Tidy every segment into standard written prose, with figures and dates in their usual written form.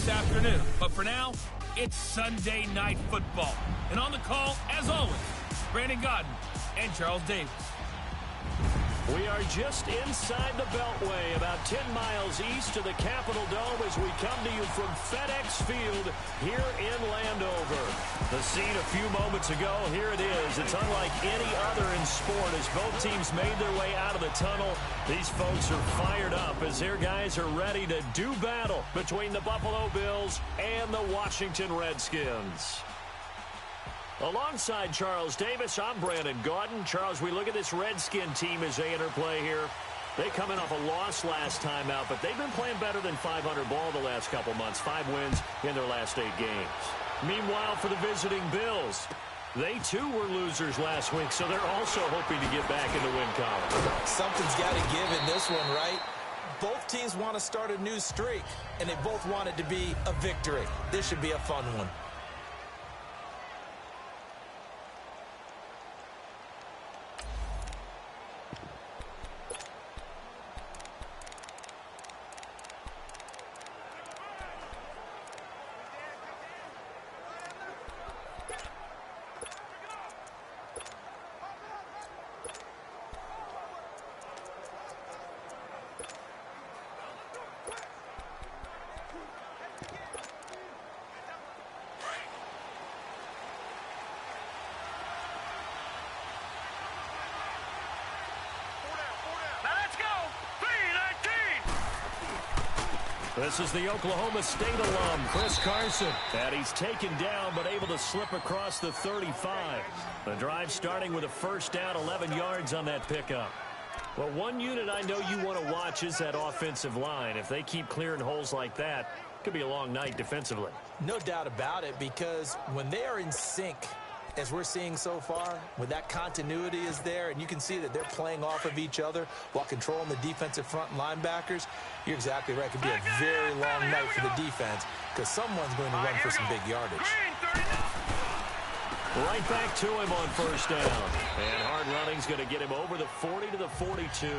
this afternoon. But for now, it's Sunday Night Football. And on the call, as always, Brandon Godden and Charles Davis. We are just inside the Beltway, about 10 miles east of the Capitol Dome as we come to you from FedEx Field here in Landover. The scene a few moments ago, here it is. It's unlike any other in sport as both teams made their way out of the tunnel. These folks are fired up as their guys are ready to do battle between the Buffalo Bills and the Washington Redskins. Alongside Charles Davis, I'm Brandon Godden. Charles, we look at this Redskin team as they interplay here. They coming off a loss last time out, but they've been playing better than 500 ball the last couple months. 5 wins in their last 8 games. Meanwhile, for the visiting Bills, they too were losers last week, so they're also hoping to get back in the win column. Something's got to give in this one, right? Both teams want to start a new streak, and they both want it to be a victory. This should be a fun one. This is the Oklahoma State alum, Chris Carson. And he's taken down, but able to slip across the 35. The drive starting with a first down, 11 yards on that pickup. Well, one unit I know you want to watch is that offensive line. If they keep clearing holes like that, it could be a long night defensively. No doubt about it, because when they are in sync, as we're seeing so far, when that continuity is there and you can see that they're playing off of each other while controlling the defensive front and linebackers, you're exactly right. It could be a very long night for the defense because someone's going to run for some big yardage. Right back to him on first down. And hard running's going to get him over the 40 to the 42.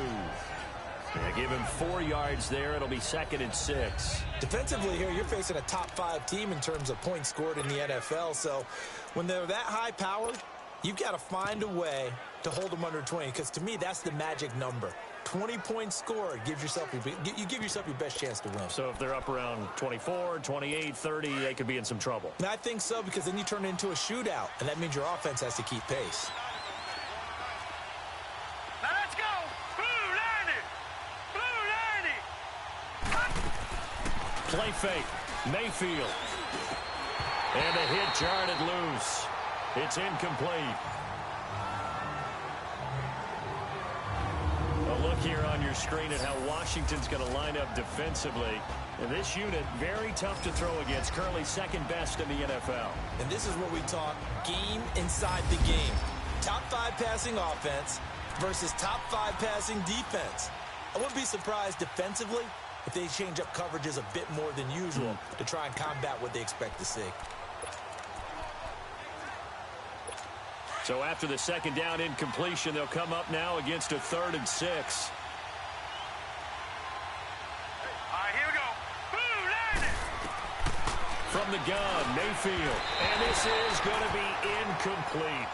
They give him 4 yards there. It'll be 2nd and 6. Defensively here, you're facing a top 5 team in terms of points scored in the NFL. So when they're that high powered, you've got to find a way to hold them under 20. Because to me, that's the magic number. 20 points scored, you give yourself your best chance to win. So if they're up around 24, 28, 30, they could be in some trouble. And I think so, because then you turn it into a shootout, and that means your offense has to keep pace. Now let's go! Blue 90! Blue 90! Play fake. Mayfield. And a hit jarred loose. It's incomplete. A look here on your screen at how Washington's going to line up defensively. And this unit, very tough to throw against. Currently 2nd best in the NFL. And this is where we talk game inside the game. Top 5 passing offense versus top 5 passing defense. I wouldn't be surprised defensively if they change up coverages a bit more than usual to try and combat what they expect to see. So after the 2nd down incompletion, they'll come up now against a 3rd and 6. All right, here we go. Blue 90! From the gun, Mayfield. And this is going to be incomplete.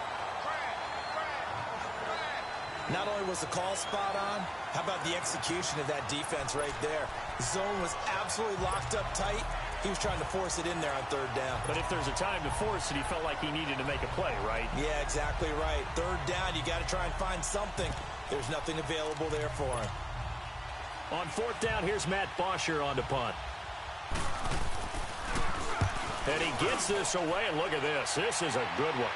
Not only was the call spot on, how about the execution of that defense right there? The zone was absolutely locked up tight. He was trying to force it in there on 3rd down. But if there's a time to force it, he felt like he needed to make a play, right? Yeah, exactly right. 3rd down, you got to try and find something. There's nothing available there for him. On 4th down, here's Matt Bosher on the punt. And he gets this away, and look at this. This is a good one.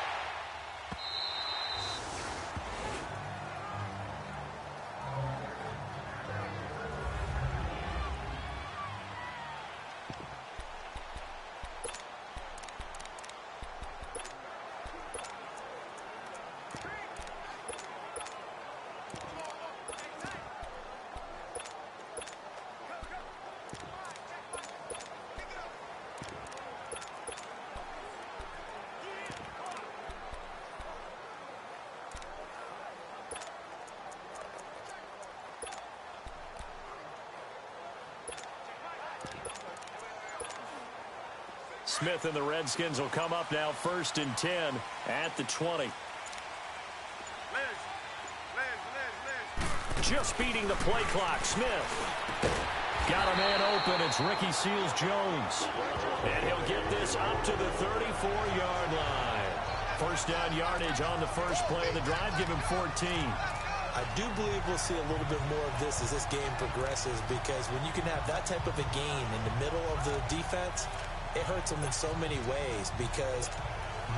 Smith and the Redskins will come up now 1st and 10 at the 20. Just beating the play clock. Smith got a man open. It's Ricky Seals-Jones. And he'll get this up to the 34-yard line. First down yardage on the first play of the drive. Give him 14. I do believe we'll see a little bit more of this as this game progresses, because when you can have that type of a game in the middle of the defense, it hurts them in so many ways, because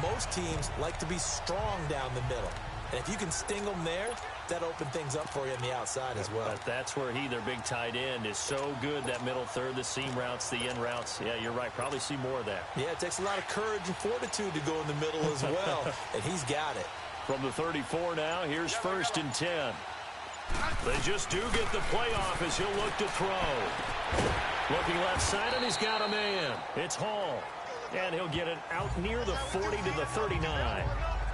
most teams like to be strong down the middle. And if you can sting them there, that opens things up for you on the outside as well. But that's where their big tight end, is so good, that middle third, the seam routes, the in routes. Yeah, you're right. Probably see more of that. Yeah, it takes a lot of courage and fortitude to go in the middle as well, and he's got it. From the 34 now, here's 1st and 10. They just do get the playoff as he'll look to throw. Looking left side, and he's got a man. It's Hall. And he'll get it out near the 40 to the 39.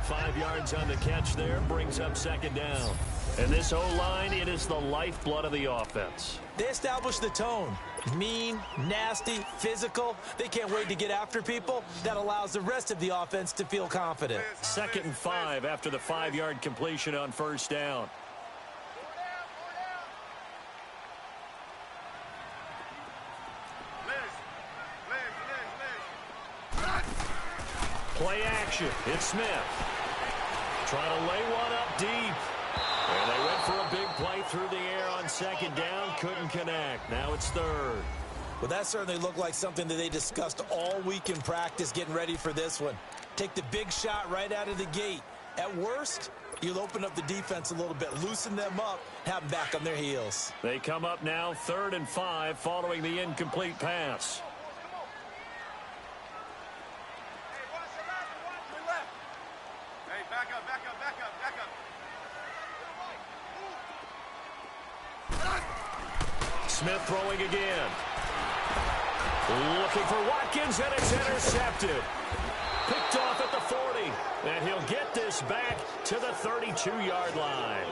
5 yards on the catch there, brings up 2nd down. And this O-line, it is the lifeblood of the offense. They establish the tone. Mean, nasty, physical. They can't wait to get after people. That allows the rest of the offense to feel confident. 2nd and 5 after the 5-yard completion on 1st down. Play action. It's Smith. Trying to lay one up deep. And they went for a big play through the air on 2nd down. Couldn't connect. Now it's 3rd. Well, that certainly looked like something that they discussed all week in practice, getting ready for this one. Take the big shot right out of the gate. At worst, you'll open up the defense a little bit, loosen them up, have them back on their heels. They come up now 3rd and 5 following the incomplete pass. Smith throwing again. Looking for Watkins, and it's intercepted. Picked off at the 40. And he'll get this back to the 32-yard line.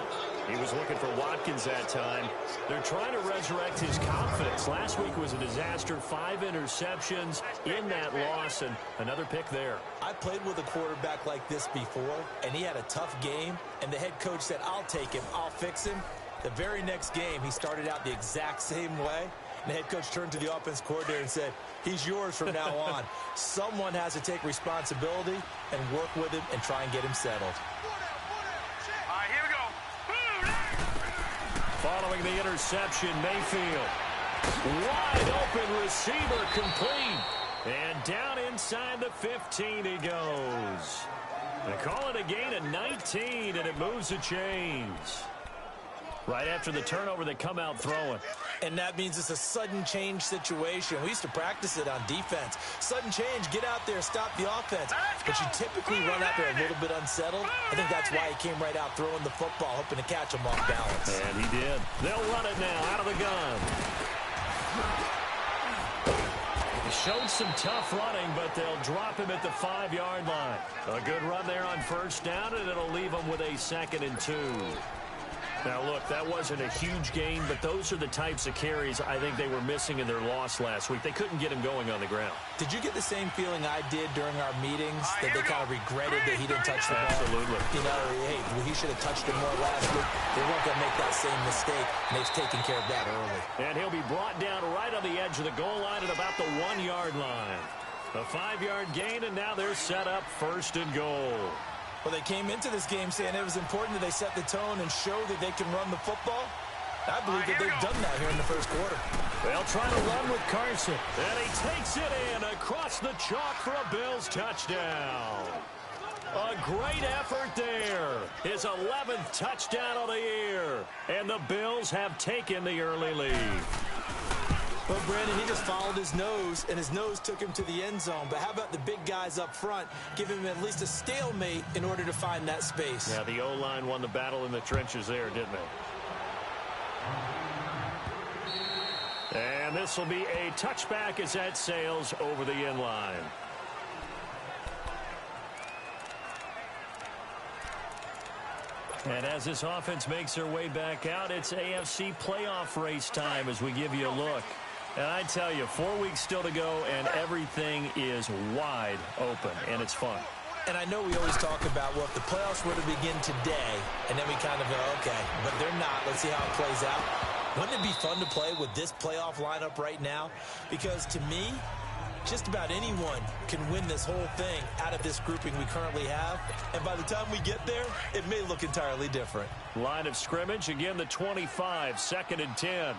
He was looking for Watkins that time. They're trying to resurrect his confidence. Last week was a disaster. 5 interceptions in that loss, and another pick there. I played with a quarterback like this before, and he had a tough game, and the head coach said, I'll take him, I'll fix him. The very next game, he started out the exact same way. And the head coach turned to the offense coordinator and said, he's yours from now on. Someone has to take responsibility and work with him and try and get him settled. All right, here we go. Following the interception, Mayfield. Wide open receiver, complete. And down inside the 15 he goes. They call it a gain of 19, and it moves the chains. Right after the turnover, they come out throwing. And that means it's a sudden change situation. We used to practice it on defense. Sudden change, get out there, stop the offense. But you typically run out there a little bit unsettled. I think that's why he came right out throwing the football, hoping to catch him off balance. And he did. They'll run it now out of the gun. He showed some tough running, but they'll drop him at the 5-yard line. A good run there on 1st down, and it'll leave him with a 2nd and 2. Now, look, that wasn't a huge gain, but those are the types of carries I think they were missing in their loss last week. They couldn't get him going on the ground. Did you get the same feeling I did during our meetings, that they kind of regretted that he didn't touch the ball? Absolutely. You know, hey, he should have touched it more last week. They weren't going to make that same mistake, and they've taken care of that early. And he'll be brought down right on the edge of the goal line at about the 1-yard line. A 5-yard gain, and now they're set up 1st and goal. Well, they came into this game saying it was important that they set the tone and show that they can run the football. I believe that they've done that here in the first quarter. They'll try to run with Carson. And he takes it in across the chalk for a Bills touchdown. A great effort there. His 11th touchdown of the year. And the Bills have taken the early lead. Well, Brandon, he just followed his nose, and his nose took him to the end zone. But how about the big guys up front? Give him at least a stalemate in order to find that space. Yeah, the O-line won the battle in the trenches there, didn't they? And this will be a touchback as that sails over the end line. And as this offense makes their way back out, it's AFC playoff race time as we give you a look And I tell you, 4 weeks still to go, and everything is wide open, and it's fun. And I know we always talk about, well, if the playoffs were to begin today, and then we kind of go, okay, but they're not. Let's see how it plays out. Wouldn't it be fun to play with this playoff lineup right now? Because to me, just about anyone can win this whole thing out of this grouping we currently have. And by the time we get there, it may look entirely different. Line of scrimmage, again, the 25, 2nd and 10.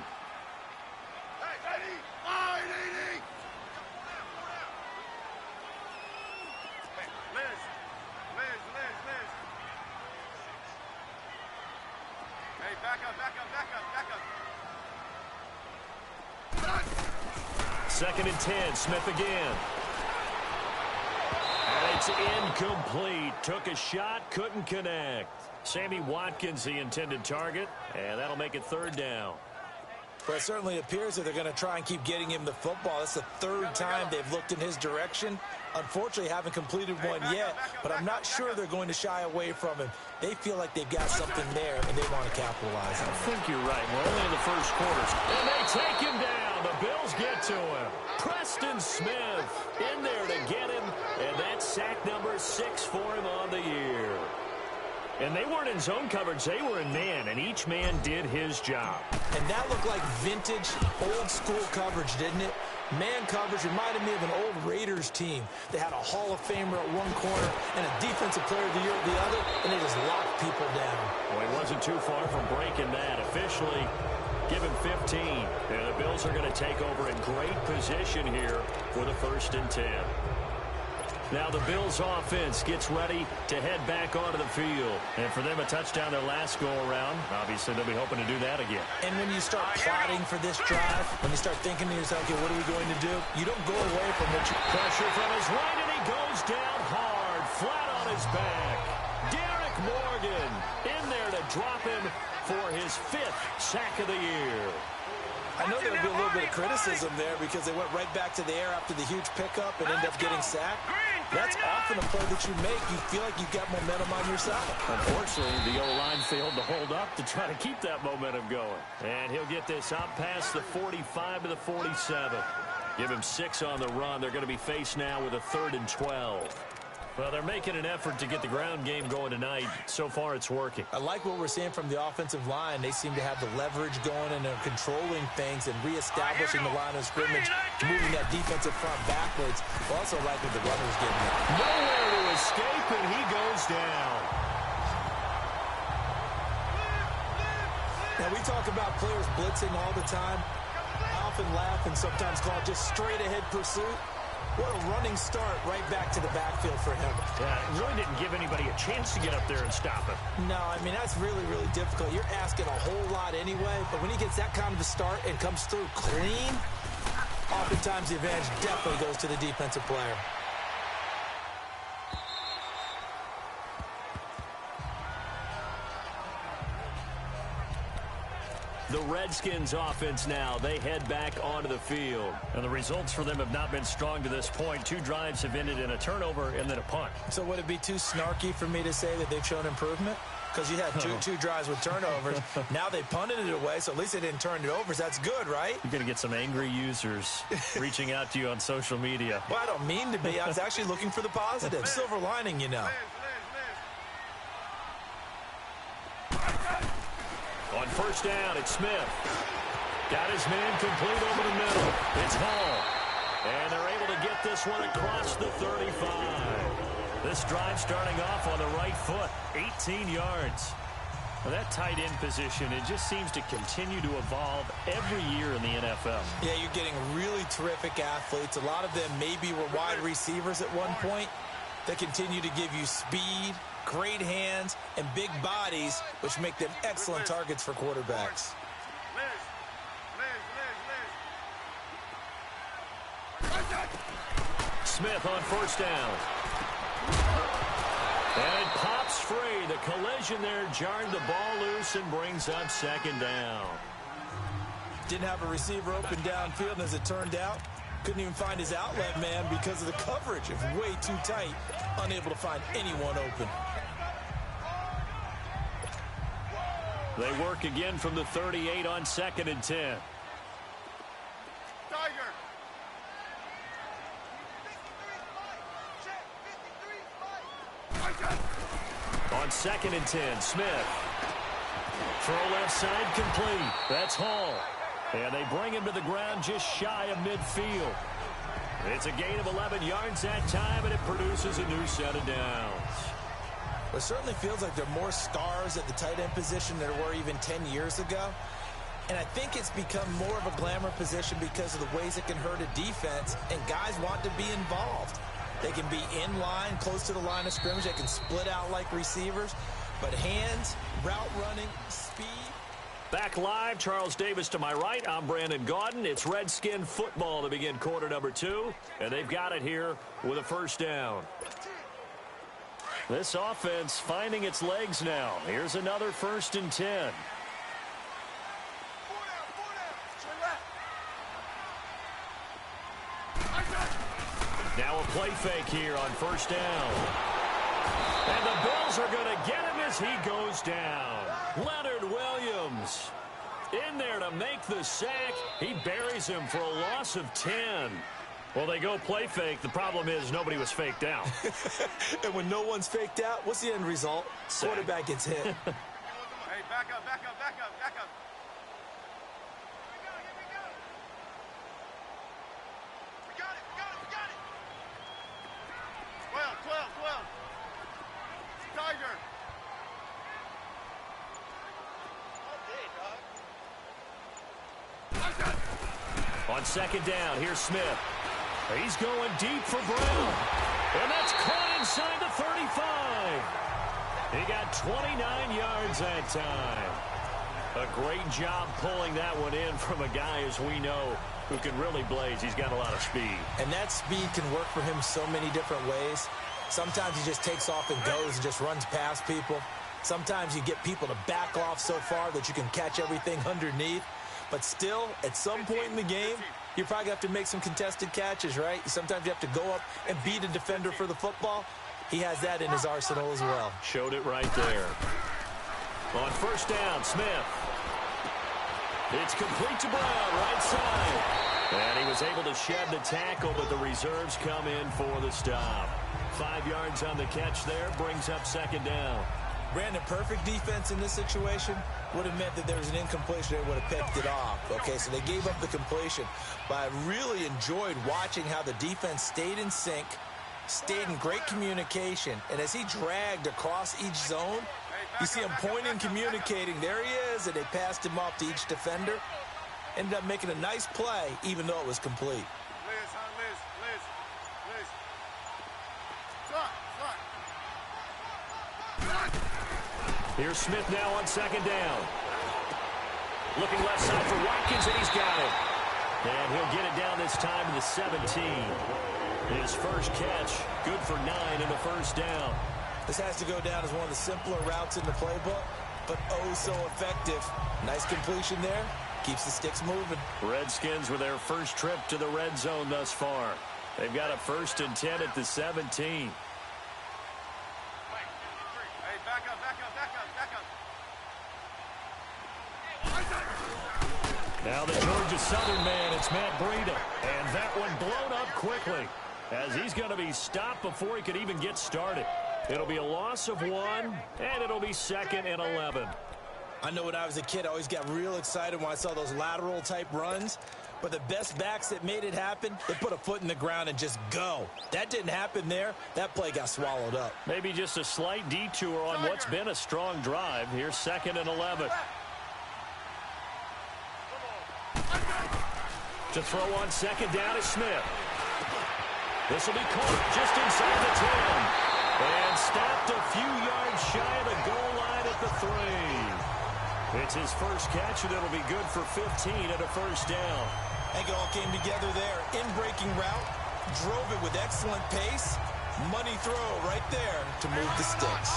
Second and 10, Smith again. And it's incomplete. Took a shot, couldn't connect. Sammy Watkins, the intended target, and that'll make it 3rd down. Well, it certainly appears that they're going to try and keep getting him the football. That's the 3rd time they've looked in his direction. Unfortunately, haven't completed one yet, but I'm not sure they're going to shy away from him. They feel like they've got something there, and they want to capitalize on it. I think you're right. We're only in the first quarters. And they take him down. The Bills get to him. Preston Smith in there to get him, and that's sack number 6 for him on the year. And they weren't in zone coverage. They were in man, and each man did his job. And that looked like vintage, old-school coverage, didn't it? Man coverage reminded me of an old Raiders team. They had a Hall of Famer at one corner and a Defensive Player of the Year at the other, and they just locked people down. Well, he wasn't too far from breaking that. Officially, give him 15. And the Bills are going to take over in great position here for the 1st and 10. Now the Bills offense gets ready to head back onto the field. And for them, a touchdown their last go-around. Obviously, they'll be hoping to do that again. And when you start plotting for this drive, when you start thinking to yourself, okay, what are we going to do? You don't go away from what you... Pressure from his right, and he goes down hard, flat on his back. Derek Morgan in there to drop him for his 5th sack of the year. I know there would be a little bit of criticism there because they went right back to the air after the huge pickup and ended up getting sacked. That's often a play that you make. You feel like you've got momentum on your side. Unfortunately, the O-line failed to hold up to try to keep that momentum going. And he'll get this out past the 45 to the 47. Give him 6 on the run. They're going to be faced now with a 3rd and 12. Well, they're making an effort to get the ground game going tonight. So far, it's working. I like what we're seeing from the offensive line. They seem to have the leverage going, and they're controlling things and reestablishing the line of scrimmage, moving that defensive front backwards. I also like what the runner's getting at. Nowhere to escape, and he goes down. Now, we talk about players blitzing all the time. I often laugh and sometimes call it just straight-ahead pursuit. What a running start right back to the backfield for him. Yeah, it really didn't give anybody a chance to get up there and stop him. No, I mean, that's really, really difficult. You're asking a whole lot anyway, but when he gets that kind of a start and comes through clean, oftentimes the advantage definitely goes to the defensive player. The Redskins offense now, they head back onto the field. And the results for them have not been strong to this point. 2 drives have ended in a turnover and then a punt. So would it be too snarky for me to say that they've shown improvement? Because you had two drives with turnovers. Now they punted it away, so at least they didn't turn it over. So that's good, right? You're going to get some angry users reaching out to you on social media. Well, I don't mean to be. I was actually looking for the positive. Silver lining, you know. On 1st down, it's Smith. Got his man complete over the middle. It's Hall. And they're able to get this one across the 35. This drive starting off on the right foot. 18 yards. Well, that tight end position, it just seems to continue to evolve every year in the NFL. Yeah, you're getting really terrific athletes. A lot of them maybe were wide receivers at one point. They continue to give you speed, great hands, and big bodies, which make them excellent targets for quarterbacks. Smith on 1st down. And it pops free. The collision there jarred the ball loose and brings up 2nd down. Didn't have a receiver open downfield, and as it turned out, couldn't even find his outlet man because of the coverage. It was way too tight, unable to find anyone open. They work again from the 38 on 2nd and 10. on 2nd and 10. Smith. Throw left side complete. That's Hall. And they bring him to the ground just shy of midfield. It's a gain of 11 yards that time, and it produces a new set of downs. Well, it certainly feels like there are more stars at the tight end position than there were even 10 years ago. And I think it's become more of a glamour position because of the ways it can hurt a defense, and guys want to be involved. They can be in line, close to the line of scrimmage. They can split out like receivers. But hands, route running, speed. Back live, Charles Davis to my right. I'm Brandon Gaudin. It's Redskin football to begin quarter number 2. And they've got it here with a first down. This offense finding its legs now. Here's another 1st and 10. Now a play fake here on 1st down. And the Bills are going to get him as he goes down. Leonard Williams in there to make the sack. He buries him for a loss of 10. Well, they go play fake. The problem is nobody was faked out. And when no one's faked out, what's the end result? Sack. Quarterback gets hit. Hey, back up, back up, back up, back up. We got it, we got it, we got it. 12, 12, 12. Tiger. On 2nd down, here's Smith. He's going deep for Brown. And that's caught inside the 35. He got 29 yards that time. A great job pulling that one in from a guy, as we know, who can really blaze. He's got a lot of speed. And that speed can work for him so many different ways. Sometimes he just takes off and goes and just runs past people. Sometimes you get people to back off so far that you can catch everything underneath. But still, at some point in the game, you probably have to make some contested catches, right? Sometimes you have to go up and beat a defender for the football. He has that in his arsenal as well. Showed it right there. On 1st down, Smith. It's complete to Brown, right side. And he was able to shed the tackle, but the reserves come in for the stop. 5 yards on the catch there, brings up 2nd down. Brandon, perfect defense in this situation would have meant that there was an incompletion. They would have picked it off. Okay, so they gave up the completion. But I really enjoyed watching how the defense stayed in sync, stayed in great communication. And as he dragged across each zone, you see him pointing, communicating. There he is, and they passed him off to each defender. Ended up making a nice play, even though it was complete. Liz, huh, Liz. Stop. Here's Smith now on 2nd down. Looking left side for Watkins, and he's got it. And he'll get it down this time to the 17. His first catch, good for 9 in the 1st down. This has to go down as one of the simpler routes in the playbook, but oh so effective. Nice completion there. Keeps the sticks moving. Redskins with their first trip to the red zone thus far. They've got a 1st and 10 at the 17. Now the Georgia Southern man, it's Matt Breida. And that one blown up quickly as he's going to be stopped before he could even get started. It'll be a loss of 1, and it'll be 2nd and 11. I know when I was a kid, I always got real excited when I saw those lateral type runs. But the best backs that made it happen, they put a foot in the ground and just go. That didn't happen there. That play got swallowed up. Maybe just a slight detour on what's been a strong drive. Here's 2nd and 11. To throw on 2nd down is Smith. This will be caught just inside the 10. And stopped a few yards shy of the goal line at the 3. It's his first catch, and it'll be good for 15 at a 1st down. I think it all came together there. In-breaking route, drove it with excellent pace. Money throw right there to move the sticks.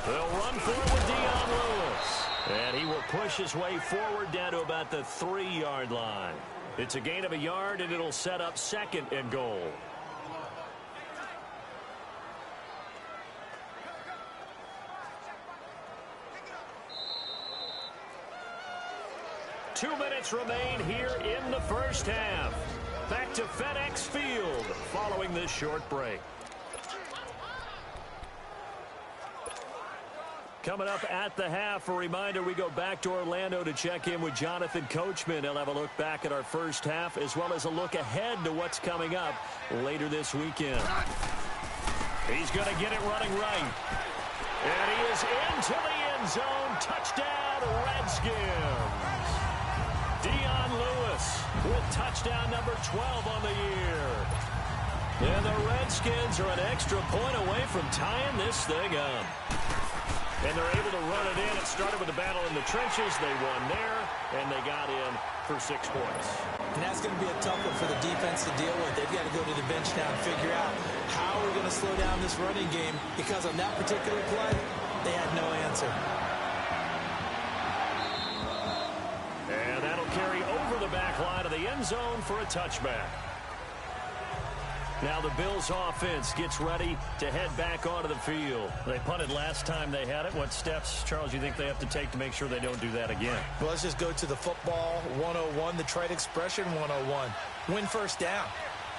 They'll run forward, Dion Lewis. And he will push his way forward down to about the 3-yard line. It's a gain of a yard, and it'll set up 2nd and goal. minutes remain here in the first half. Back to FedEx Field following this short break. Coming up at the half, a reminder, we go back to Orlando to check in with Jonathan Coachman. He'll have a look back at our first half as well as a look ahead to what's coming up later this weekend. He's going to get it running right. And he is into the end zone. Touchdown, Redskins. Dion Lewis with touchdown number 12 on the year. And the Redskins are an extra point away from tying this thing up. And they're able to run it in. It started with a battle in the trenches. They won there, and they got in for 6 points. And that's going to be a tough one for the defense to deal with. They've got to go to the bench now and figure out how we're going to slow down this running game, because on that particular play, they had no answer. And that'll carry over the back line of the end zone for a touchback. Now the Bills offense gets ready to head back onto the field. They punted last time they had it. What steps, Charles, you think they have to take to make sure they don't do that again? Well, let's just go to the football 101, the trade expression 101. Win first down.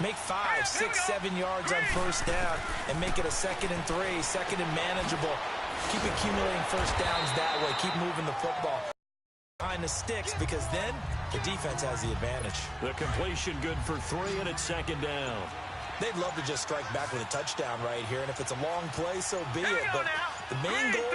Make 5, 6, 7 yards on first down and make it a 2nd and 3, 2nd and manageable. Keep accumulating first downs that way. Keep moving the football behind the sticks, because then the defense has the advantage. The completion good for 3, and it's 2nd down. They'd love to just strike back with a touchdown right here, and if it's a long play, so be it. But the main goal,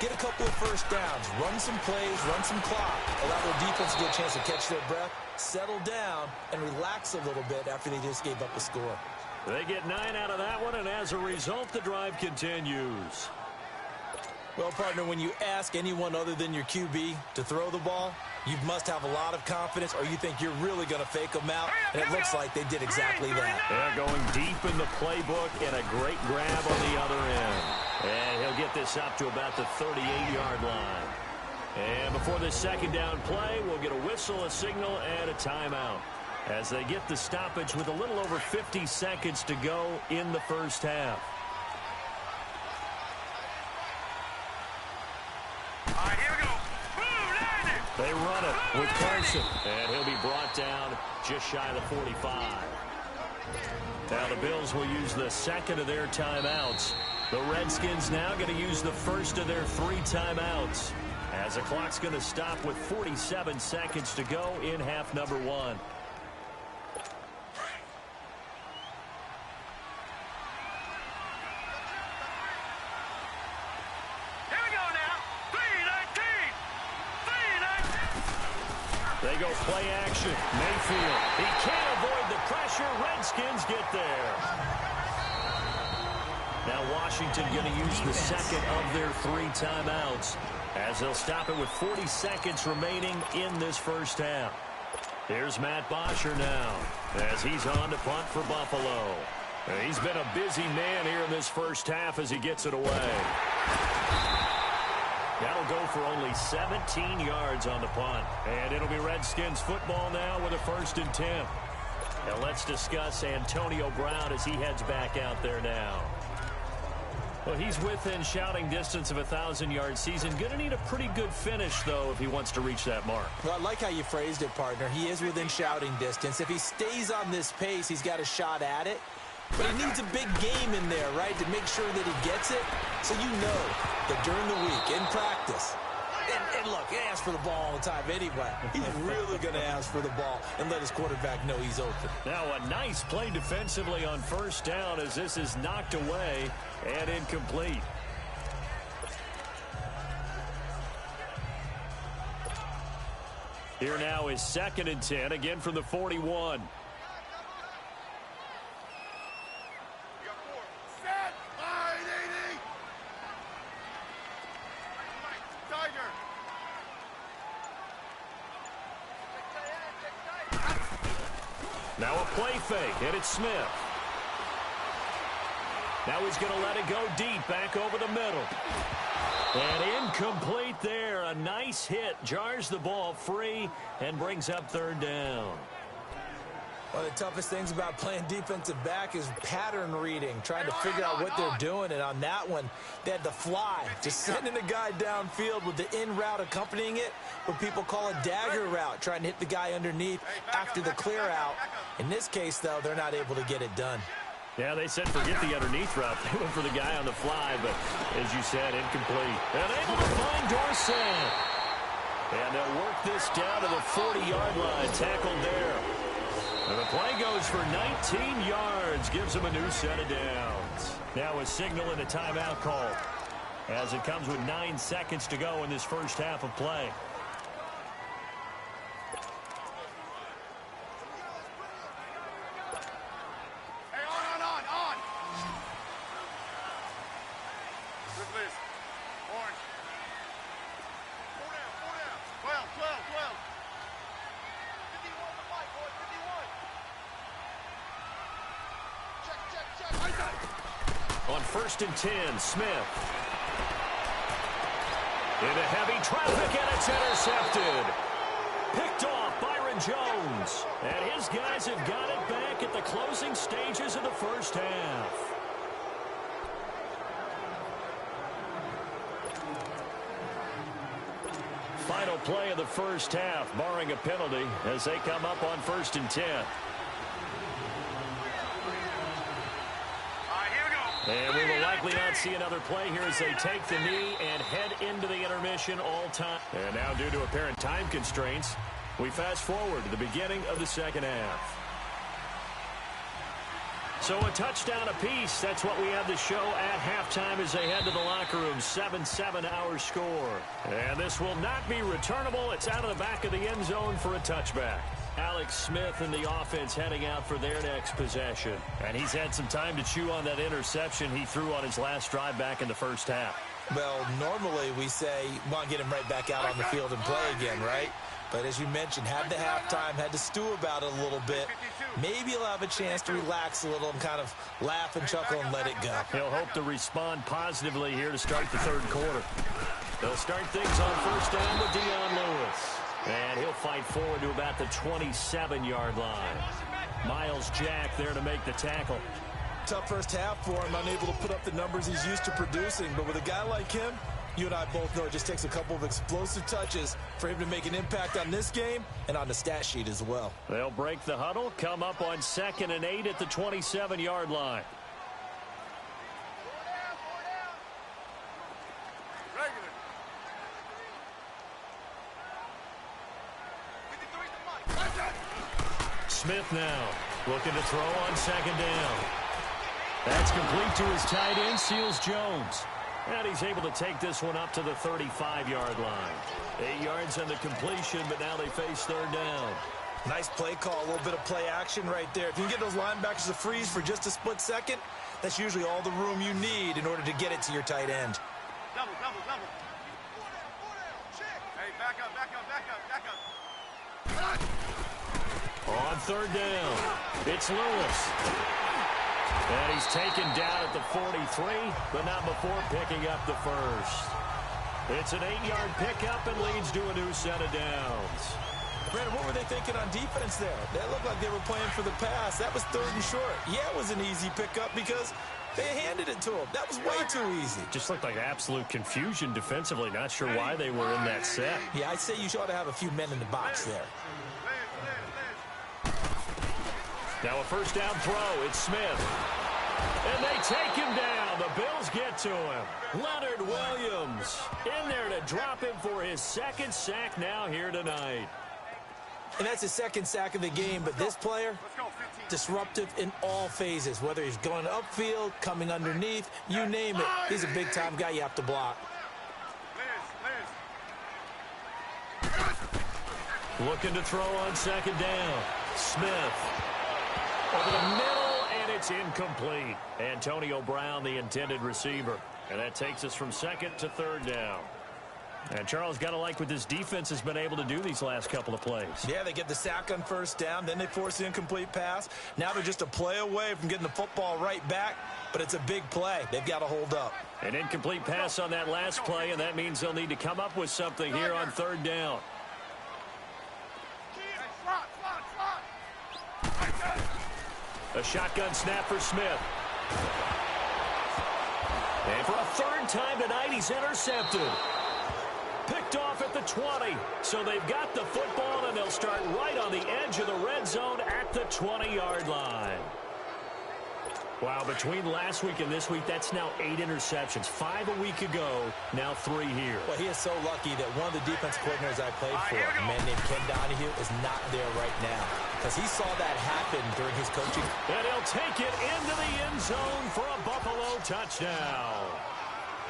get a couple of first downs, run some plays, run some clock, allow their defense to get a chance to catch their breath, settle down, and relax a little bit after they just gave up a score. They get 9 out of that one, and as a result, the drive continues. Well, partner, when you ask anyone other than your QB to throw the ball, you must have a lot of confidence, or you think you're really going to fake them out, and it looks like they did exactly that. They're going deep in the playbook, and a great grab on the other end. And he'll get this up to about the 38-yard line. And before this 2nd down play, we'll get a whistle, a signal, and a timeout as they get the stoppage with a little over 50 seconds to go in the first half. They run it with Carson, and he'll be brought down just shy of the 45. Now the Bills will use the 2nd of their timeouts. The Redskins now going to use the 1st of their 3 timeouts, as the clock's going to stop with 47 seconds to go in half number 1. They go play action. Mayfield. He can't avoid the pressure. Redskins get there. Now Washington going to use the 2nd of their 3 timeouts, as they'll stop it with 40 seconds remaining in this first half. Here's Matt Bosher now, as he's on to punt for Buffalo. He's been a busy man here in this first half as he gets it away. That'll go for only 17 yards on the punt. And it'll be Redskins football now with a 1st and 10. Now let's discuss Antonio Brown as he heads back out there now. Well, he's within shouting distance of a 1,000-yard season. Going to need a pretty good finish, though, if he wants to reach that mark. Well, I like how you phrased it, partner. He is within shouting distance. If he stays on this pace, he's got a shot at it. But he needs a big game in there, right, to make sure that he gets it. So you know that during the week, in practice, and look, he asks for the ball all the time anyway. He's really going to ask for the ball and let his quarterback know he's open. Now a nice play defensively on first down as this is knocked away and incomplete. Here now is 2nd and 10, again from the 41. Now a play fake, and it's Smith. Now he's going to let it go deep, back over the middle. And incomplete there. A nice hit, jars the ball free, and brings up 3rd down. One of the toughest things about playing defensive back is pattern reading, trying to figure out what they're doing. And on that one, they had the fly, just sending a guy downfield with the in route accompanying it, what people call a dagger route, trying to hit the guy underneath after the clear out. In this case, though, they're not able to get it done. Yeah, they said forget the underneath route. They went for the guy on the fly, but as you said, incomplete. And able to find Dorsett. And they'll work this down to the 40-yard line, tackled there. And the play goes for 19 yards, gives them a new set of downs. Now a signal and a timeout call as it comes with 9 seconds to go in this first half of play. On 1st and 10, Smith. Into heavy traffic, and it's intercepted. Picked off Byron Jones. And his guys have got it back at the closing stages of the first half. Final play of the first half, barring a penalty, as they come up on 1st and 10. And we will likely not see another play here as they take the knee and head into the intermission all time. And now, due to apparent time constraints, we fast forward to the beginning of the second half. So a touchdown apiece. That's what we have to show at halftime as they head to the locker room. 7-7 our score. And this will not be returnable. It's out of the back of the end zone for a touchback. Alex Smith and the offense heading out for their next possession. And he's had some time to chew on that interception he threw on his last drive back in the first half. Well, normally we say, want to get him right back out on the field and play again, right? But as you mentioned, had the halftime, had to stew about it a little bit. Maybe he'll have a chance to relax a little and kind of laugh and chuckle and let it go. He'll hope to respond positively here to start the third quarter. They'll start things on 1st down with Dion Lewis. And he'll fight forward to about the 27-yard line. Miles Jack there to make the tackle. Tough first half for him, unable to put up the numbers he's used to producing. But with a guy like him, you and I both know it just takes a couple of explosive touches for him to make an impact on this game and on the stat sheet as well. They'll break the huddle, come up on 2nd and 8 at the 27-yard line. Smith now looking to throw on 2nd down. That's complete to his tight end, Seals Jones. And he's able to take this one up to the 35-yard line. 8 yards on the completion, but now they face 3rd down. Nice play call, a little bit of play action right there. If you can get those linebackers to freeze for just a split second, that's usually all the room you need in order to get it to your tight end. Double. Hey, back up. On 3rd down, it's Lewis. And he's taken down at the 43, but not before picking up the first. It's an 8-yard pickup and leads to a new set of downs. Brandon, what were they thinking on defense there? That looked like they were playing for the pass. That was 3rd and short. Yeah, it was an easy pickup because they handed it to him. That was way too easy. Just looked like absolute confusion defensively. Not sure why they were in that set. Yeah, I'd say you ought to have a few men in the box there. Now a 1st down throw. It's Smith. And they take him down. The Bills get to him. Leonard Williams in there to drop him for his 2nd sack now here tonight. And that's his 2nd sack of the game, but this player, disruptive in all phases, whether he's going upfield, coming underneath, you name it. He's a big-time guy you have to block. Looking to throw on 2nd down. Smith over the middle, and it's incomplete. Antonio Brown, the intended receiver. And that takes us from 2nd to 3rd down. And Charles, got to like what this defense has been able to do these last couple of plays. Yeah, they get the sack on 1st down, then they force the incomplete pass. Now they're just a play away from getting the football right back, but it's a big play. They've got to hold up. An incomplete pass on that last play, and that means they'll need to come up with something here on 3rd down. A shotgun snap for Smith. And for a third time tonight, he's intercepted. Picked off at the 20. So they've got the football, and they'll start right on the edge of the red zone at the 20-yard line. Wow, between last week and this week, that's now 8 interceptions. 5 a week ago, now 3 here. Well, he is so lucky that one of the defense coordinators I played for, a man named Ken Donahue, is not there right now, because he saw that happen during his coaching. And he'll take it into the end zone for a Buffalo touchdown.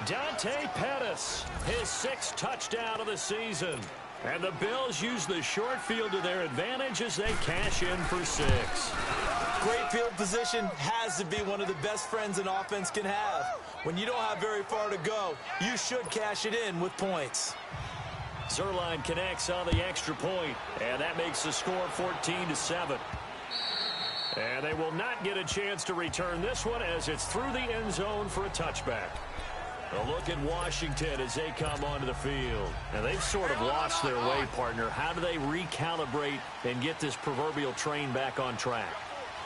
Dante Pettis, his 6th touchdown of the season. And the Bills use the short field to their advantage as they cash in for 6. Great field position has to be one of the best friends an offense can have. When you don't have very far to go, you should cash it in with points. Zerline connects on the extra point, and that makes the score 14-7. And they will not get a chance to return this one as it's through the end zone for a touchback. A look at Washington as they come onto the field. And they've sort of lost their way, partner. How do they recalibrate and get this proverbial train back on track?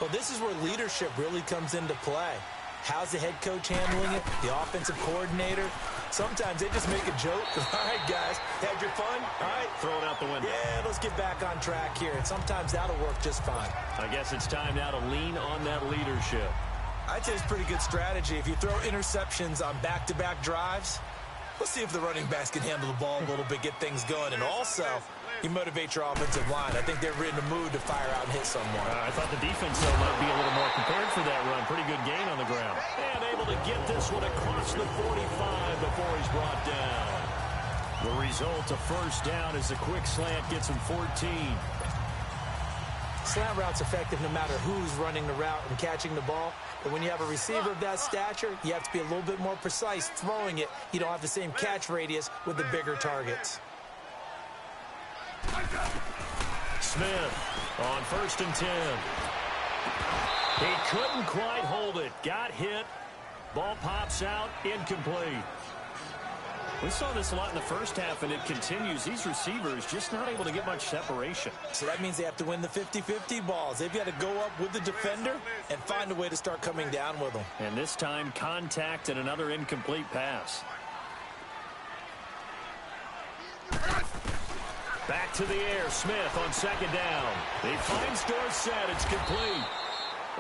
Well, this is where leadership really comes into play. How's the head coach handling it? The offensive coordinator? Sometimes they just make a joke. All right, guys, had your fun? All right. Throw it out the window. Yeah, let's get back on track here. And sometimes that'll work just fine. I guess it's time now to lean on that leadership. I'd say it's a pretty good strategy. If you throw interceptions on back-to-back drives, let's see if the running backs can handle the ball a little bit, get things going. And also, you motivate your offensive line. I think they're in the mood to fire out and hit someone. I thought the defense, though, might be a little more prepared for that run. Pretty good gain on the ground. And able to get this one across the 45 before he's brought down. The result, a first down, as the quick slant gets him 14. Slant route's effective no matter who's running the route and catching the ball. But when you have a receiver of that stature, you have to be a little bit more precise throwing it. You don't have the same catch radius with the bigger targets. Smith on 1st and 10. He couldn't quite hold it. Got hit. Ball pops out. Incomplete. We saw this a lot in the first half, and it continues. These receivers just not able to get much separation. So that means they have to win the 50-50 balls. They've got to go up with the defender and find a way to start coming down with them. And this time, contact and another incomplete pass. Back to the air. Smith on 2nd down. He finds Dorsett. It's complete.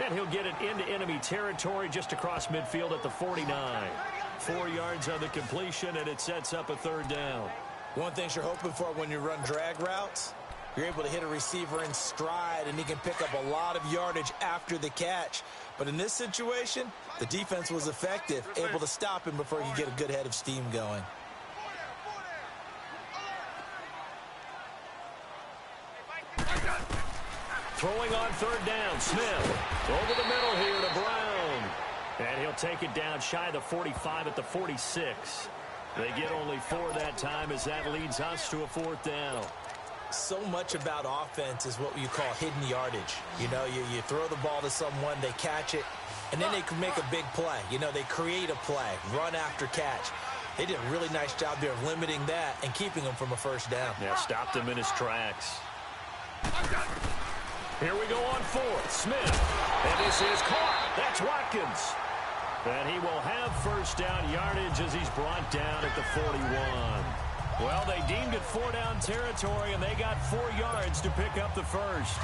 And he'll get it into enemy territory just across midfield at the 49. 4 yards on the completion, and it sets up a 3rd down. One thing you're hoping for when you run drag routes, you're able to hit a receiver in stride, and he can pick up a lot of yardage after the catch. But in this situation, the defense was effective, able to stop him before he could get a good head of steam going. Throwing on 3rd down, Smith. Over the middle here to Brown. And he'll take it down shy of the 45 at the 46. They get only 4 that time as that leads us to a 4th down. So much about offense is what you call hidden yardage. You know, you throw the ball to someone, they catch it, and then they can make a big play. You know, they create a play, run after catch. They did a really nice job there of limiting that and keeping him from a 1st down. Yeah, stopped him in his tracks. Here we go on 4th. Smith. And this is caught. That's Watkins. And he will have 1st down yardage as he's brought down at the 41. Well, they deemed it 4-down territory, and they got 4 yards to pick up the 1st.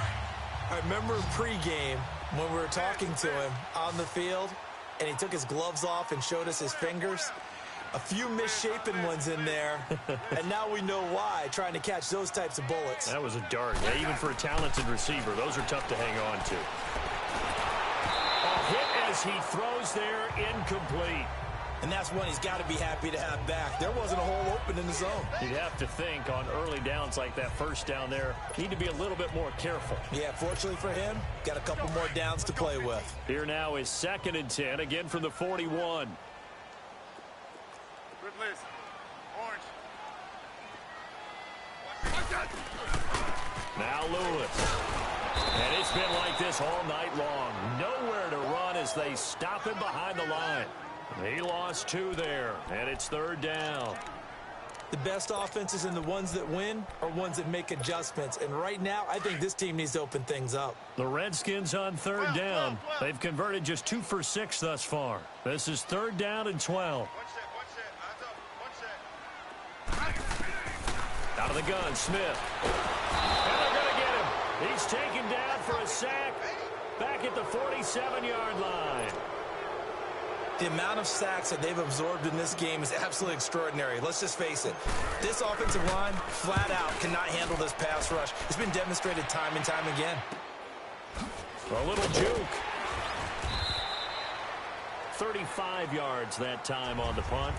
I remember pregame when we were talking to him on the field, and he took his gloves off and showed us his fingers. A few misshapen ones in there, and now we know why, trying to catch those types of bullets. That was a dart. Yeah, even for a talented receiver, those are tough to hang on to. A hit as he throws there, incomplete. And that's one he's got to be happy to have back. There wasn't a hole open in the zone. You'd have to think on early downs like that 1st down there, need to be a little bit more careful. Yeah, fortunately for him, got a couple more downs to play with. Here now is 2nd and 10, again from the 41. Liz. Orange. Now Lewis. And it's been like this all night long. Nowhere to run as they stop him behind the line. He lost 2 there, and it's 3rd down. The best offenses and the ones that win are ones that make adjustments. And right now, I think this team needs to open things up. The Redskins on third down. They've converted just 2 for 6 thus far. This is 3rd down and 12. Out of the gun, Smith. And they're going to get him. He's taken down for a sack back at the 47-yard line. The amount of sacks that they've absorbed in this game is absolutely extraordinary. Let's just face it. This offensive line, flat out, cannot handle this pass rush. It's been demonstrated time and time again. A little juke. 35 yards that time on the punt.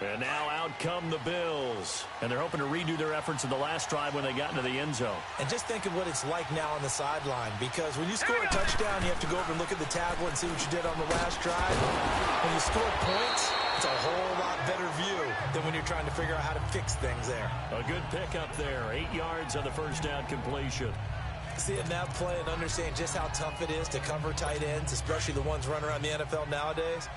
And now out come the Bills. And they're hoping to redo their efforts in the last drive when they got into the end zone. And just think of what it's like now on the sideline. Because when you score a touchdown, you have to go over and look at the tablet and see what you did on the last drive. When you score points, it's a whole lot better view than when you're trying to figure out how to fix things there. A good pickup there. 8 yards on the first down completion. Seeing that play and understanding just how tough it is to cover tight ends, especially the ones running around the NFL nowadays,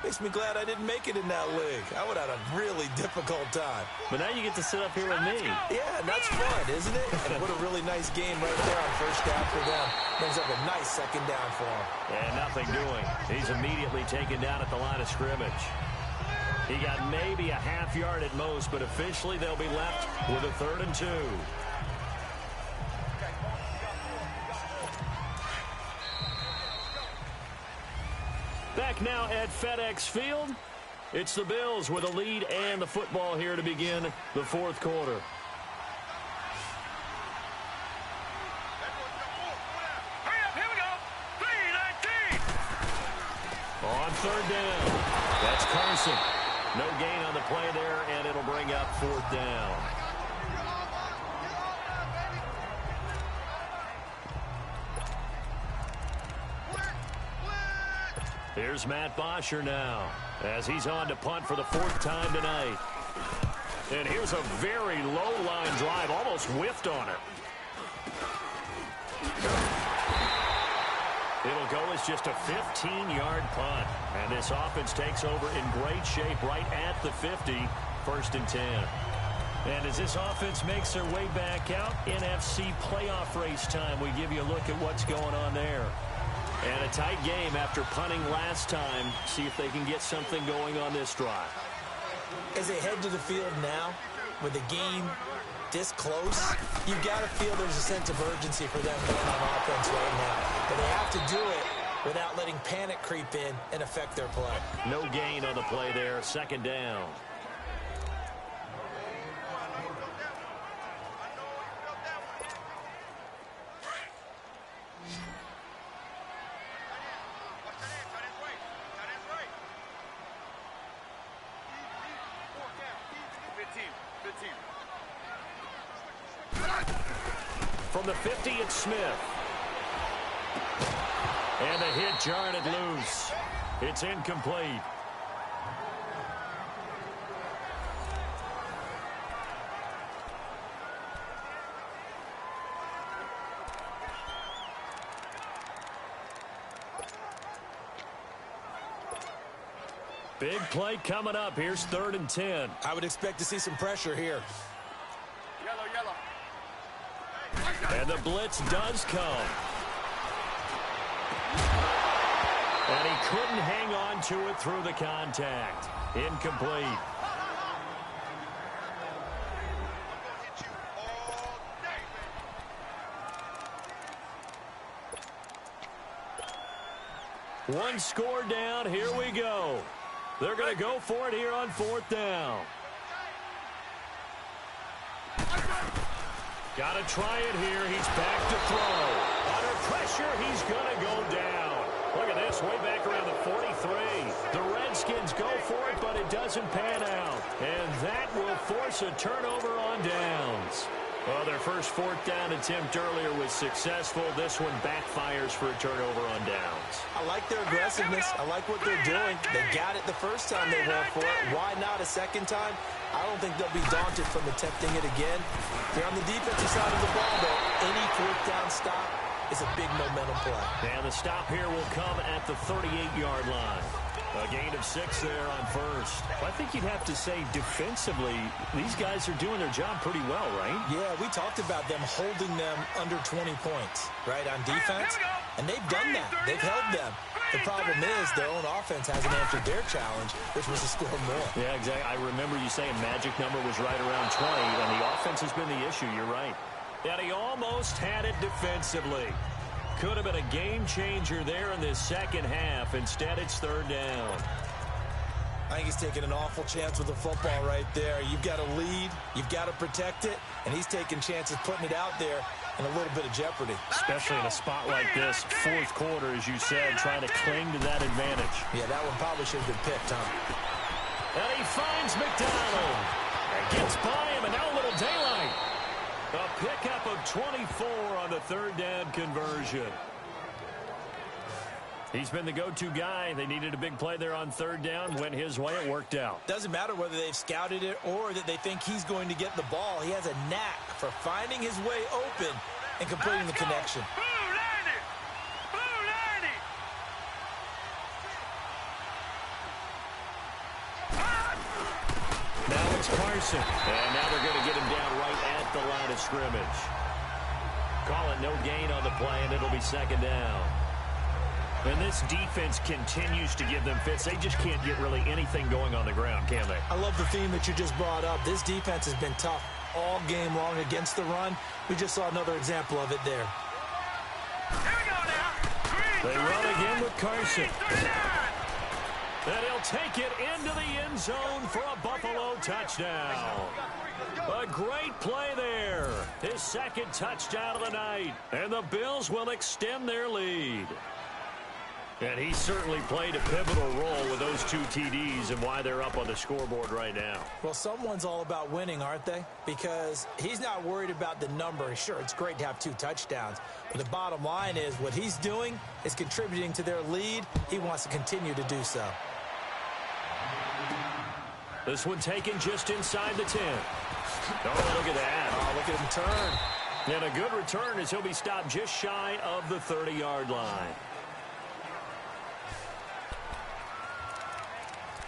makes me glad I didn't make it in that league. I would have had a really difficult time. But now you get to sit up here with me. Yeah, that's fun, isn't it? And what a really nice game right there on first down for them. Brings up a nice second down for them. And nothing doing. He's immediately taken down at the line of scrimmage. He got maybe a half yard at most, but officially they'll be left with a 3rd and 2. Back now at FedEx Field. It's the Bills with a lead and the football here to begin the 4th quarter. Here we go. 3-19. On 3rd down. That's Carson. No gain on the play there, and it'll bring up 4th down. Here's Matt Bosher now as he's on to punt for the 4th time tonight. And here's a very low-line drive, almost whiffed on it. It'll go as just a 15-yard punt. And this offense takes over in great shape right at the 50, 1st and 10. And as this offense makes their way back out, NFC playoff race time, we give you a look at what's going on there. And a tight game after punting last time. See if they can get something going on this drive. As they head to the field now, with the game this close, you've got to feel there's a sense of urgency for them going on offense right now. But they have to do it without letting panic creep in and affect their play. No gain on the play there. 2nd down. From the 50, it's Smith. And the hit jarred it loose. It's incomplete. Big play coming up. Here's 3rd and 10. I would expect to see some pressure here. Yellow. And the blitz does come. And he couldn't hang on to it through the contact. Incomplete. One score down. Here we go. They're going to go for it here on 4th down. Got to try it here. He's back to throw. Under pressure, he's going to go down. Look at this, way back around the 43. The Redskins go for it, but it doesn't pan out. And that will force a turnover on downs. Well, their first 4th down attempt earlier was successful. This one backfires for a turnover on downs. I like their aggressiveness. I like what they're doing. They got it the first time they went for it. Why not a second time? I don't think they'll be daunted from attempting it again. They're on the defensive side of the ball, though. Any 4th down stop it's a big momentum play. And the stop here will come at the 38-yard line. A gain of 6 there on first. I think you'd have to say defensively, these guys are doing their job pretty well, right? Yeah, we talked about them holding them under 20 points, right, on defense. And they've done that. They've held them. The problem is their own offense hasn't answered their challenge, which was to score more. Yeah, exactly. I remember you saying magic number was right around 20, and the offense has been the issue. You're right. And he almost had it defensively. Could have been a game changer there in this second half. Instead, it's third down. I think he's taking an awful chance with the football right there. You've got to lead. You've got to protect it. And he's taking chances putting it out there in a little bit of jeopardy. Especially in a spot like this, fourth quarter, as you said, trying to cling to that advantage. Yeah, that one probably should have been picked, huh? And he finds McDonald. And gets by him, and now a little daylight. A pickup of 24 on the third down conversion. He's been the go-to guy. They needed a big play there on third down. Went his way. It worked out. Doesn't matter whether they've scouted it or that they think he's going to get the ball. He has a knack for finding his way open and completing the connection. Now it's Carson. And now they're going to get him down right at the line of scrimmage. Call it no gain on the play, and it'll be second down. And this defense continues to give them fits. They just can't get really anything going on the ground, can they? I love the theme that you just brought up. This defense has been tough all game long against the run. We just saw another example of it there. Here we go now. They run again with Carson. And he'll take it into the end zone for a Buffalo touchdown. A great play there. His second touchdown of the night. And the Bills will extend their lead. And he certainly played a pivotal role with those 2 TDs and why they're up on the scoreboard right now. Well, someone's all about winning, aren't they? Because he's not worried about the number. Sure, it's great to have 2 touchdowns. But the bottom line is what he's doing is contributing to their lead. He wants to continue to do so. This one taken just inside the 10. Oh, look at that. Oh, look at him turn. And a good return as he'll be stopped just shy of the 30-yard line.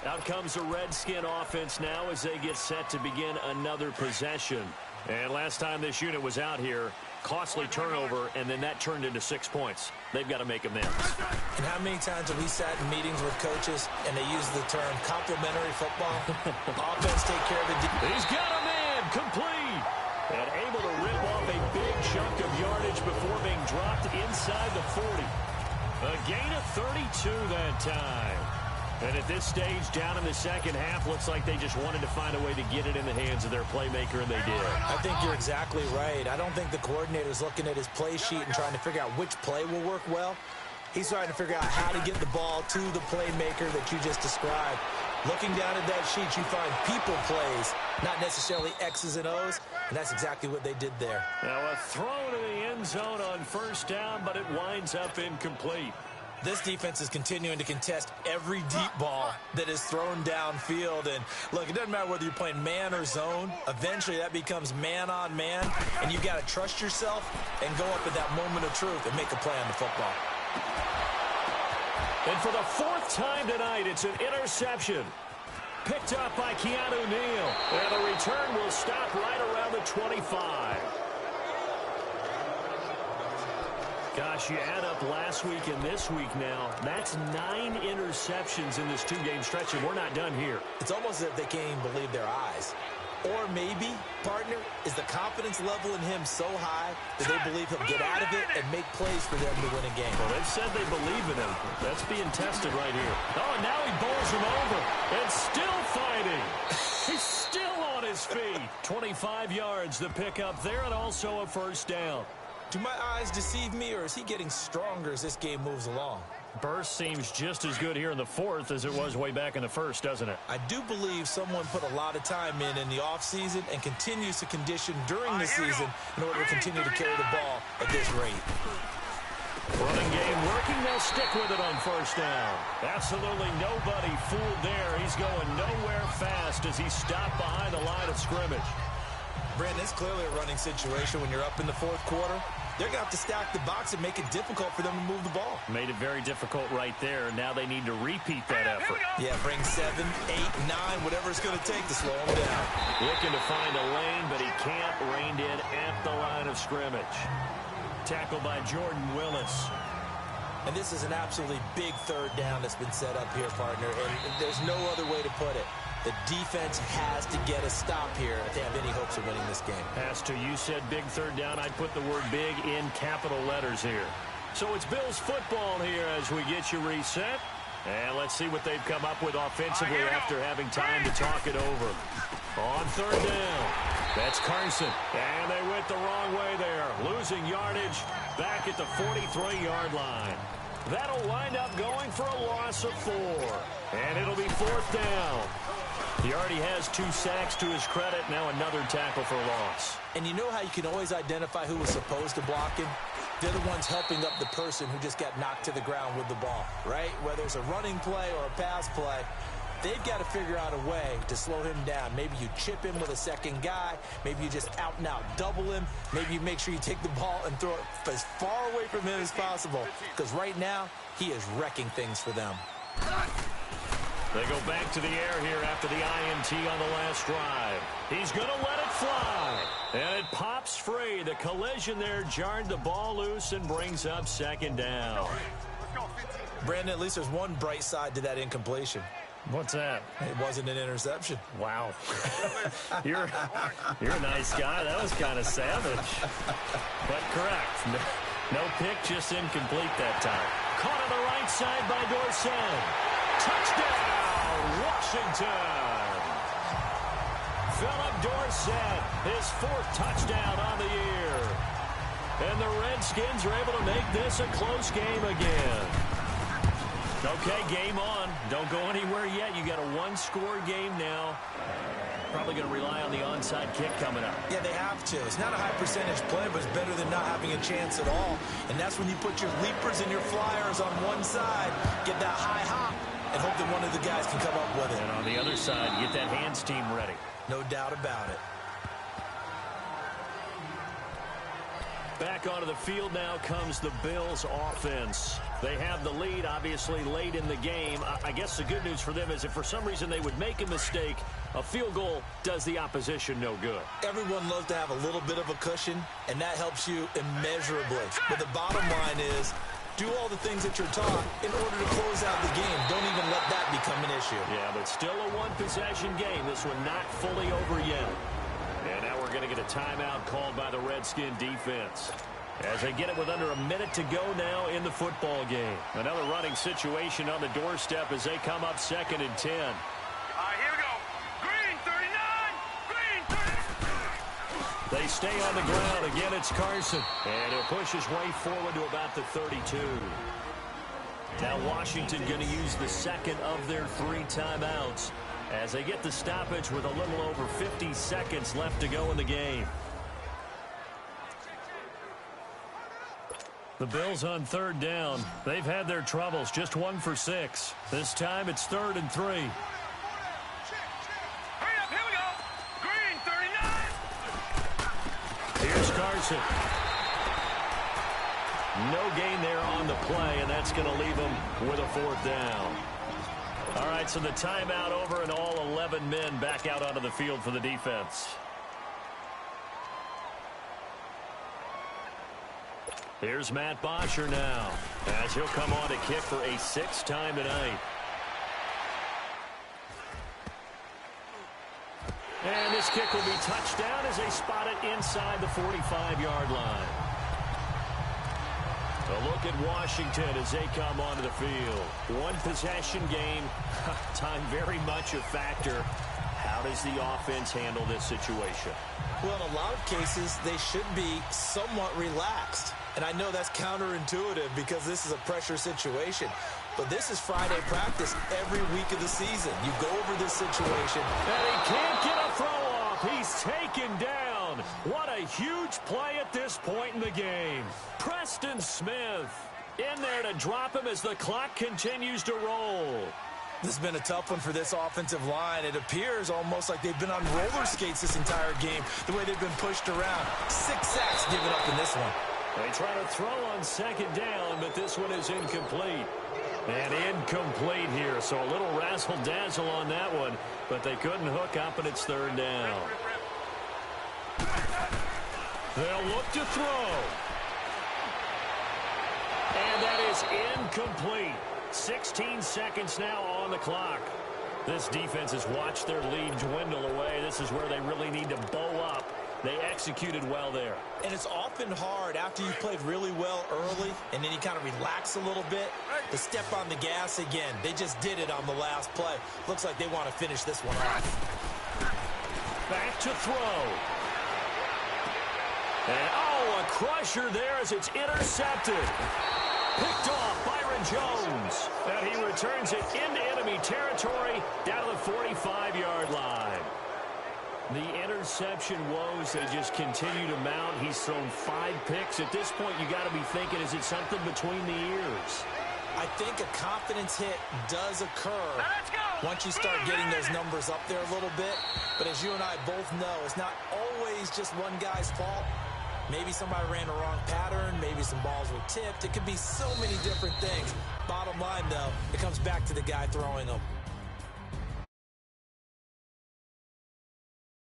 Out comes the Redskin offense now as they get set to begin another possession. And last time this unit was out here, costly turnover, and then that turned into 6 points. They've got to make amends. And how many times have we sat in meetings with coaches and they use the term complementary football? Offense take care of the defense. He's got a man complete. And able to rip off a big chunk of yardage before being dropped inside the 40. A gain of 32 that time. And at this stage, down in the second half, looks like they just wanted to find a way to get it in the hands of their playmaker, and they did. I think you're exactly right. I don't think the coordinator's looking at his play sheet and trying to figure out which play will work well. He's trying to figure out how to get the ball to the playmaker that you just described. Looking down at that sheet, you find people plays, not necessarily X's and O's, and that's exactly what they did there. Now a throw to the end zone on first down, but it winds up incomplete. This defense is continuing to contest every deep ball that is thrown downfield. And, look, it doesn't matter whether you're playing man or zone. Eventually, that becomes man-on-man, and you've got to trust yourself and go up at that moment of truth and make a play on the football. And for the 4th time tonight, it's an interception. Picked up by Keanu Neal. And the return will stop right around the 25. Gosh, you add up last week and this week now. That's 9 interceptions in this 2-game stretch, and we're not done here. It's almost as if they can't even believe their eyes. Or maybe, partner, is the confidence level in him so high that they believe he'll get out of it and make plays for them to win a game. Well, they've said they believe in him. That's being tested right here. Oh, and now he bowls him over. And still fighting. He's still on his feet. 25 yards to pick up there, and also a first down. Do my eyes deceive me, or is he getting stronger as this game moves along? Burst seems just as good here in the 4th as it was way back in the 1st, doesn't it? I do believe someone put a lot of time in the offseason and continues to condition during the season in order to continue to carry the ball at this rate. Running game working. They'll stick with it on first down. Absolutely nobody fooled there. He's going nowhere fast as he stopped behind the line of scrimmage. Brandon, it's clearly a running situation when you're up in the 4th quarter. they're going to have to stack the box and make it difficult for them to move the ball. Made it very difficult right there. Now they need to repeat that effort. Yeah, bring 7, 8, 9, whatever it's going to take to slow them down. Looking to find a lane, but he can't. Reined in at the line of scrimmage. Tackled by Jordan Willis. And this is an absolutely big third down that's been set up here, partner, and there's no other way to put it. The defense has to get a stop here if they have any hopes of winning this game. Pastor, you said big third down. I'd put the word big in capital letters here. So it's Bills football here as we get you reset. And let's see what they've come up with offensively after having time to talk it over. On third down, that's Carson. And they went the wrong way there, losing yardage back at the 43-yard line. That'll wind up going for a loss of 4. And it'll be fourth down. He already has 2 sacks to his credit. Now another tackle for loss. And you know how you can always identify who was supposed to block him? They're the ones helping up the person who just got knocked to the ground with the ball, right? Whether it's a running play or a pass play, they've got to figure out a way to slow him down. Maybe you chip him with a second guy. Maybe you just out-and-out double him. Maybe you make sure you take the ball and throw it as far away from him as possible. Because right now, he is wrecking things for them. They go back to the air here after the INT on the last drive. He's going to let it fly. And it pops free. The collision there jarred the ball loose and brings up second down. Brandon, at least there's one bright side to that incompletion. What's that? It wasn't an interception. Wow. You're a nice guy. That was kind of savage. But correct. No pick, just incomplete that time. Caught on the right side by Dorsett. Touchdown, Washington. Philip Dorsett, his 4th touchdown on the year. And the Redskins are able to make this a close game again. Okay, game on. Don't go anywhere yet. You got a 1-score game now. Probably going to rely on the onside kick coming up. Yeah, they have to. It's not a high percentage play, but it's better than not having a chance at all. And that's when you put your leapers and your flyers on one side, get that high hop, and hope that one of the guys can come up with it. And on the other side, get that hands team ready. No doubt about it. Back onto the field now comes the Bills offense. They have the lead, obviously, late in the game. I guess the good news for them is if for some reason they would make a mistake, a field goal does the opposition no good. Everyone loves to have a little bit of a cushion, and that helps you immeasurably. But the bottom line is, do all the things that you're taught in order to close out the game. Don't even let that become an issue. Yeah, but still a one-possession game. This one not fully over yet. And now we're going to get a timeout called by the Redskin defense. As they get it with under a minute to go now in the football game. Another running situation on the doorstep as they come up 2nd and 10. All right, here we go. Green, 39. Green, 30. They stay on the ground. Again, it's Carson. And he'll push his way forward to about the 32. Now Washington going to use the second of their 3 timeouts as they get the stoppage with a little over 50 seconds left to go in the game. The Bills on 3rd down. They've had their troubles, just 1 for 6. This time it's 3rd and 3. Hurry up, here we go. Green, 39. Here's Carson. No gain there on the play, and that's going to leave them with a 4th down. All right, so the timeout over and all 11 men back out onto the field for the defense. Here's Matt Bosher now, as he'll come on to kick for a 6th time tonight. And this kick will be touched down as they spot it inside the 45-yard line. A look at Washington as they come onto the field. 1-possession game. Time very much a factor. How does the offense handle this situation? Well, in a lot of cases, they should be somewhat relaxed. And I know that's counterintuitive because this is a pressure situation. But this is Friday practice every week of the season. You go over this situation. And he can't get a throw off. He's taken down. What a huge play at this point in the game. Preston Smith in there to drop him as the clock continues to roll. This has been a tough one for this offensive line. It appears almost like they've been on roller skates this entire game, the way they've been pushed around. 6 sacks given up in this one. They try to throw on second down, but this one is incomplete. And incomplete here, so a little razzle-dazzle on that one, but they couldn't hook up, and it's third down. They'll look to throw. And that is incomplete. 16 seconds now on the clock. This defense has watched their lead dwindle away. This is where they really need to bow up. They executed well there. And it's often hard after you've played really well early and then you kind of relax a little bit to step on the gas again. They just did it on the last play. Looks like they want to finish this one off. Back to throw. And, oh, a crusher there as it's intercepted. Picked off Byron Jones. And he returns it into enemy territory down to the 45-yard line. The interception woes, they just continue to mount. He's thrown 5 picks. At this point, you got to be thinking, is it something between the ears? I think a confidence hit does occur once you start getting those numbers up there a little bit. But as you and I both know, it's not always just one guy's fault. Maybe somebody ran the wrong pattern. Maybe some balls were tipped. It could be so many different things. Bottom line, though, it comes back to the guy throwing them.